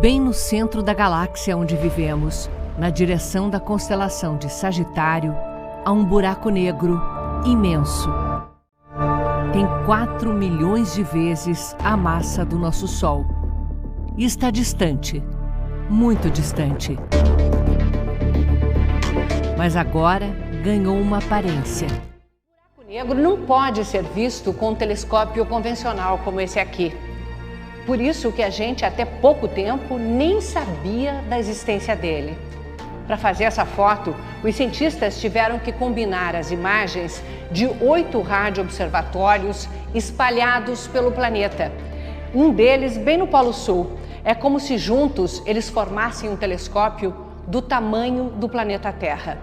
Bem no centro da galáxia onde vivemos, na direção da constelação de Sagitário, há um buraco negro imenso. Tem 4 milhões de vezes a massa do nosso Sol. E está distante, muito distante. Mas agora ganhou uma aparência. O buraco negro não pode ser visto com um telescópio convencional como esse aqui. Por isso que a gente, até pouco tempo, nem sabia da existência dele. Para fazer essa foto, os cientistas tiveram que combinar as imagens de 8 radioobservatórios espalhados pelo planeta. Um deles bem no Polo Sul. É como se juntos eles formassem um telescópio do tamanho do planeta Terra.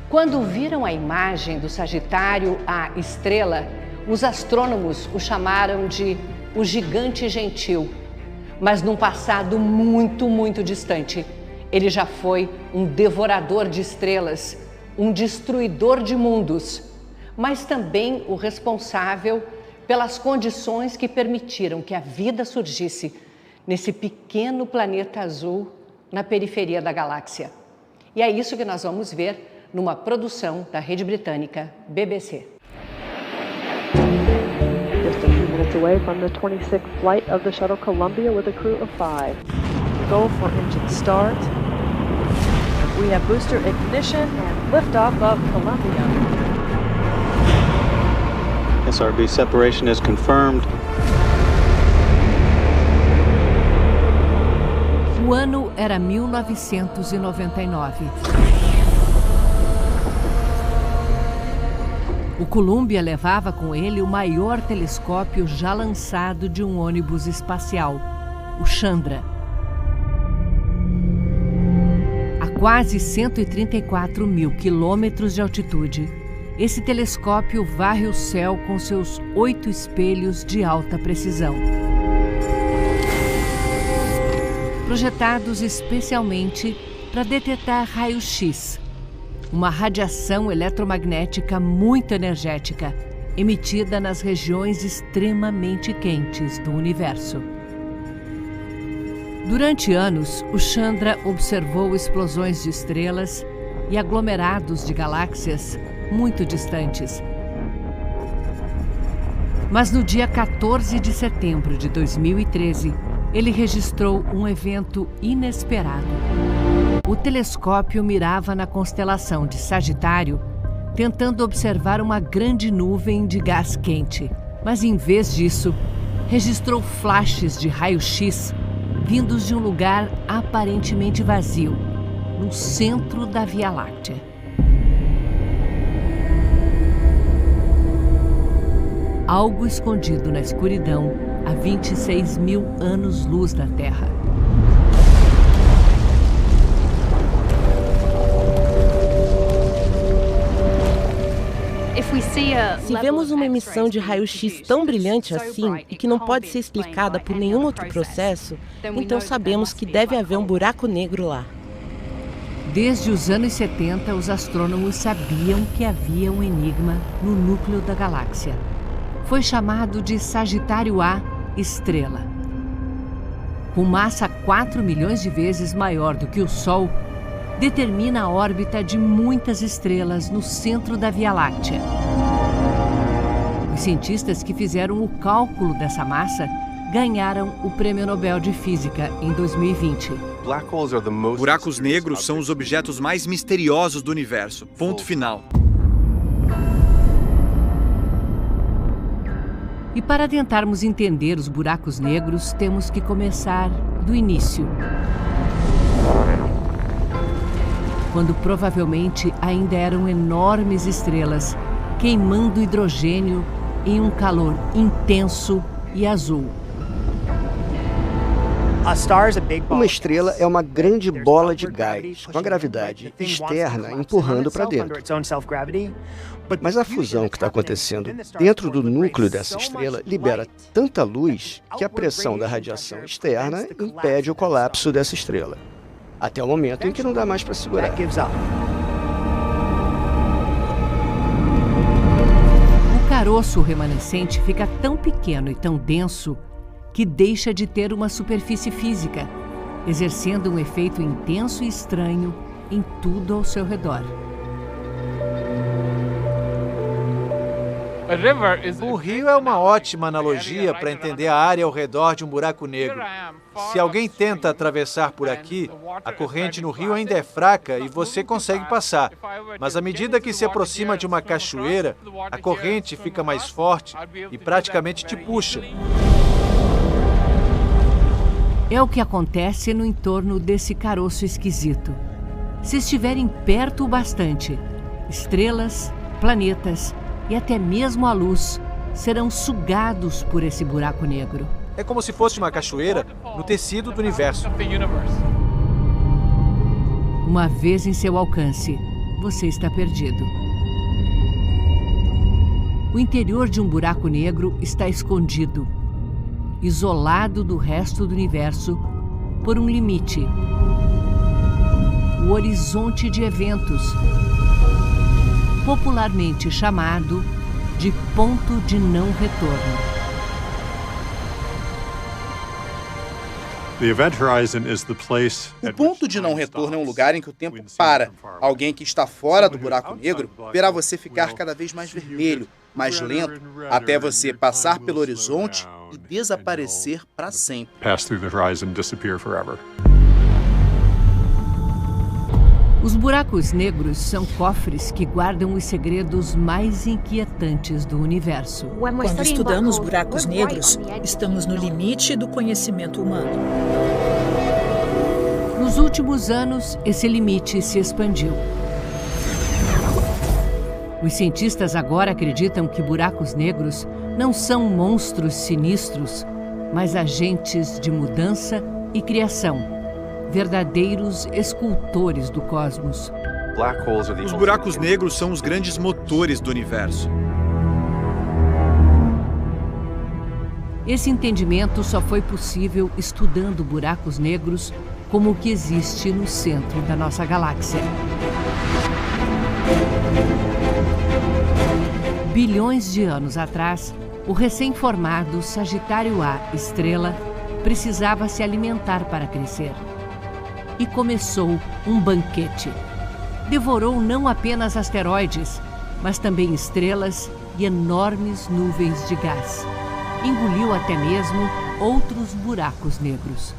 Quando viram a imagem do Sagitário A estrela, os astrônomos o chamaram de o Gigante Gentil. Mas num passado muito, muito distante, ele já foi um devorador de estrelas, um destruidor de mundos, mas também o responsável pelas condições que permitiram que a vida surgisse nesse pequeno planeta azul na periferia da galáxia. E é isso que nós vamos ver numa produção da rede britânica BBC. Just a few minutes away from the 26th flight of the shuttle Columbia with a crew of 5. Go for engine start. We have booster ignition and liftoff of Columbia. SRB separation is confirmed. O ano era 1999. O Columbia levava com ele o maior telescópio já lançado de um ônibus espacial, o Chandra. A quase 134 mil quilômetros de altitude, esse telescópio varre o céu com seus 8 espelhos de alta precisão. Projetados especialmente para detectar raio-x, uma radiação eletromagnética muito energética, emitida nas regiões extremamente quentes do universo. Durante anos, o Chandra observou explosões de estrelas e aglomerados de galáxias muito distantes. Mas no dia 14 de setembro de 2013, ele registrou um evento inesperado. O telescópio mirava na constelação de Sagitário, tentando observar uma grande nuvem de gás quente. Mas, em vez disso, registrou flashes de raio-x vindos de um lugar aparentemente vazio, no centro da Via Láctea. Algo escondido na escuridão a 26 mil anos-luz da Terra. Se vemos uma emissão de raio-x tão brilhante assim e que não pode ser explicada por nenhum outro processo, então sabemos que deve haver um buraco negro lá. Desde os anos 70, os astrônomos sabiam que havia um enigma no núcleo da galáxia. Foi chamado de Sagitário A estrela. Com massa 4 milhões de vezes maior do que o Sol, determina a órbita de muitas estrelas no centro da Via Láctea. Os cientistas que fizeram o cálculo dessa massa ganharam o Prêmio Nobel de Física em 2020. Buracos negros são os objetos mais misteriosos do universo. Ponto final. E para tentarmos entender os buracos negros, temos que começar do início. Quando provavelmente ainda eram enormes estrelas, queimando hidrogênio em um calor intenso e azul. Uma estrela é uma grande bola de gás, com a gravidade externa empurrando para dentro. Mas a fusão que está acontecendo dentro do núcleo dessa estrela libera tanta luz que a pressão da radiação externa impede o colapso dessa estrela, até o momento em que não dá mais para segurar. O caroço remanescente fica tão pequeno e tão denso que deixa de ter uma superfície física exercendo um efeito intenso e estranho em tudo ao seu redor. O rio é uma ótima analogia para entender a área ao redor de um buraco negro. Se alguém tenta atravessar por aqui, a corrente no rio ainda é fraca e você consegue passar. Mas à medida que se aproxima de uma cachoeira, a corrente fica mais forte e praticamente te puxa. É o que acontece no entorno desse caroço esquisito. Se estiverem perto o bastante, estrelas, planetas e até mesmo a luz serão sugados por esse buraco negro. É como se fosse uma cachoeira no tecido do universo. Uma vez em seu alcance, você está perdido. O interior de um buraco negro está escondido, isolado do resto do universo por um limite. O horizonte de eventos, popularmente chamado de ponto de não retorno. O ponto de não retorno é um lugar em que o tempo para. Alguém que está fora do buraco negro verá você ficar cada vez mais vermelho, mais lento, até você passar pelo horizonte e desaparecer para sempre. Os buracos negros são cofres que guardam os segredos mais inquietantes do universo. Quando estudamos buracos negros, estamos no limite do conhecimento humano. Nos últimos anos, esse limite se expandiu. Os cientistas agora acreditam que buracos negros não são monstros sinistros, mas agentes de mudança e criação. Verdadeiros escultores do cosmos. Os buracos negros são os grandes motores do universo. Esse entendimento só foi possível estudando buracos negros como o que existe no centro da nossa galáxia. Bilhões de anos atrás, o recém-formado Sagitário A estrela precisava se alimentar para crescer. E começou um banquete. Devorou não apenas asteroides, mas também estrelas e enormes nuvens de gás. Engoliu até mesmo outros buracos negros.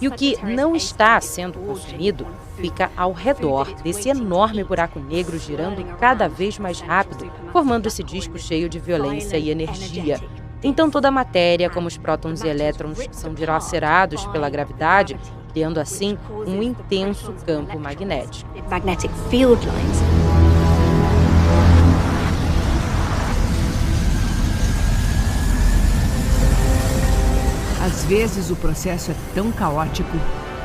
E o que não está sendo consumido fica ao redor desse enorme buraco negro girando cada vez mais rápido, formando esse disco cheio de violência e energia. Então toda a matéria, como os prótons e elétrons, são dilacerados pela gravidade, criando assim um intenso campo magnético. Às vezes o processo é tão caótico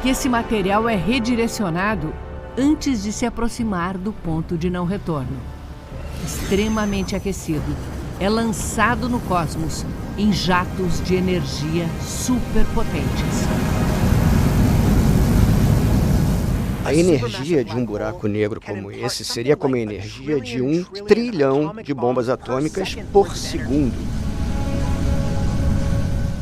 que esse material é redirecionado antes de se aproximar do ponto de não retorno. Extremamente aquecido, é lançado no cosmos em jatos de energia superpotentes. A energia de um buraco negro como esse seria como a energia de 1 trilhão de bombas atômicas por segundo.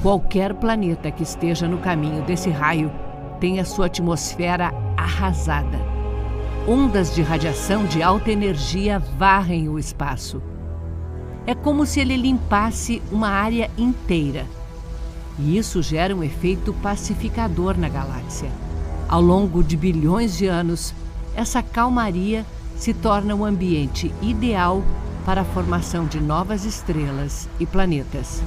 Qualquer planeta que esteja no caminho desse raio tem a sua atmosfera arrasada. Ondas de radiação de alta energia varrem o espaço. É como se ele limpasse uma área inteira. E isso gera um efeito pacificador na galáxia. Ao longo de bilhões de anos, essa calmaria se torna um ambiente ideal para a formação de novas estrelas e planetas.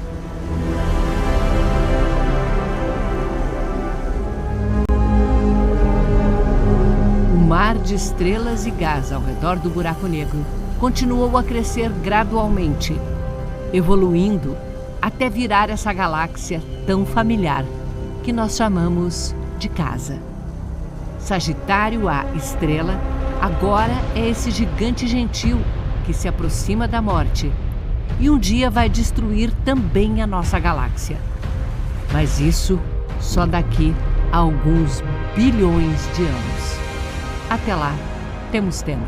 O mar de estrelas e gás ao redor do buraco negro continuou a crescer gradualmente, evoluindo até virar essa galáxia tão familiar que nós chamamos de casa. Sagitário A estrela agora é esse gigante gentil que se aproxima da morte e um dia vai destruir também a nossa galáxia. Mas isso só daqui a alguns bilhões de anos. Até lá, temos tempo.